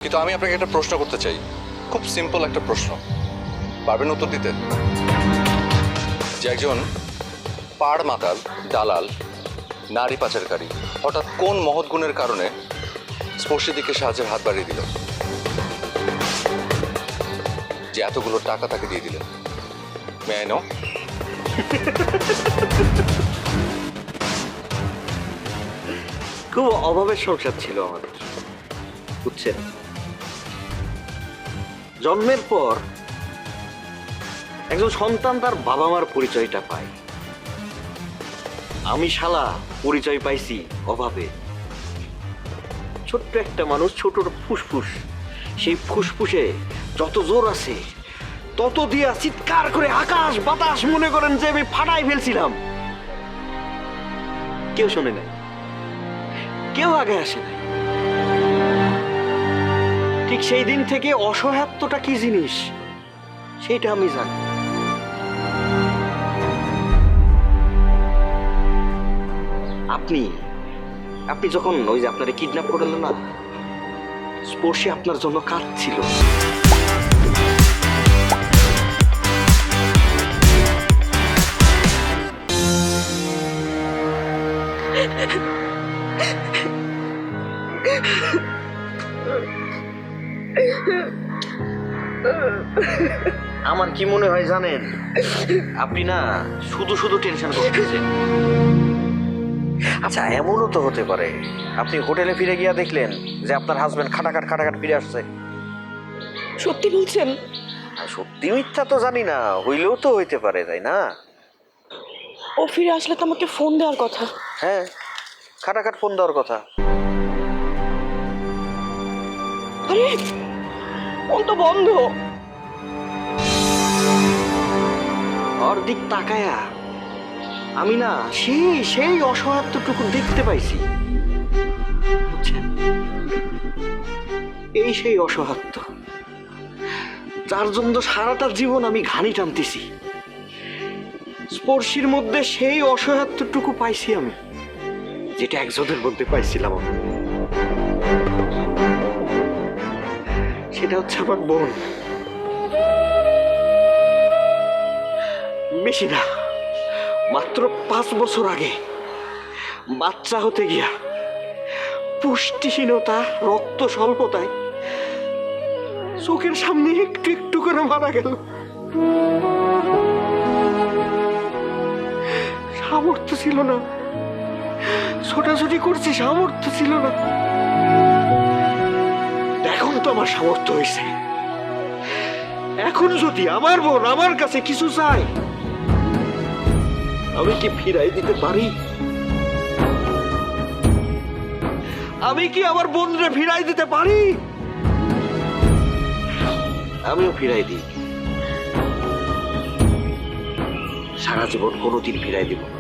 কিন্তু আমি আপনাকে একটা প্রশ্ন করতে চাই, খুব সিম্পল একটা প্রশ্ন, পারবেন উত্তর দিতে? যে একজন পাড় মাতাল, দালাল, নারী পাচারকারী হঠাৎ কোন মহৎ গুণের কারণে স্পর্শী দিকে সাহায্যের হাত বাড়িয়ে দিল, যে এতগুলো টাকা তাকে দিয়ে দিলেন? May I know? খুব অভাবের সংসার ছিল আমাদের, বুঝছেন? জন্মের পর একজন সন্তান তার বাবা মার পরিচয়টা পায়। আমি শালা পরিচয় পাইছি অভাবে। ছোট্ট একটা মানুষ, ছোট ফুসফুস, সেই ফুসফুসে যত জোর আছে তত দিয়া চিৎকার করে আকাশ বাতাস মনে করেন যে আমি ফাটাই ফেলছিলাম। কেউ শোনে নাই, কেউ আগে আসে নাই। ঠিক সেই দিন থেকে অসহায়ত্বটা কি জিনিস সেটা আমি জানি। আপনি আপনি যখন ওই যে আপনারে কিডন্যাপ করলেন না, স্পর্শী আপনার জন্য কাঁদছিল। আমার কি মনে হয় জানেন, আপনি না শুধু শুধু টেনশন করতেছেন। আচ্ছা, এমনও তো হতে পারে আপনি হোটেলে ফিরে গিয়া দেখলেন যে আপনার হাজবেন্ড খাটাখাট ফিরে আসছে। সত্যি বলছেন? সত্যি মিথ্যা তো জানি না, হইলেও তো হইতে পারে, তাই না? ও ফিরে আসলে তো আমাকে ফোন দেওয়ার কথা। হ্যাঁ, খাটাখাট ফোন দেওয়ার কথা। আরে ফোন তো বন্ধ। ওর দিক তাকায়া আমি না সেই অসহায়ত্বটুকু দেখতে পাইছি, বুঝছেন? এই সেই অসহায়ত্ব যার জন্য সারাটা জীবন আমি ঘানি টানতেছি। স্পর্শীর মধ্যে সেই অসহায়ত্বটুকু পাইছি আমি, যেটা একজনের মধ্যে পাইছিলাম আমি। সেটা হচ্ছে আমার বোন। বেশি না, মাত্র 5 বছর আগে বাচ্চা হতে গিয়া পুষ্টিহীনতা, রক্ত স্বল্পতায় চোখের সামনে একটু একটু করে মারা গেল। সামর্থ্য ছিল না, ছোটাছুটি করছি, সামর্থ্য ছিল না। এখন তো আমার সামর্থ্য হয়েছে। এখন যদি আমার বোন আমার কাছে কিছু চায়, আমি কি ফিরাই দিতে পারি? আমি কি আমার বোনরে ফিরাই দিতে পারি? আমিও ফিরাই দিই, সারা জীবন কোনোদিন ফিরাই দিব না।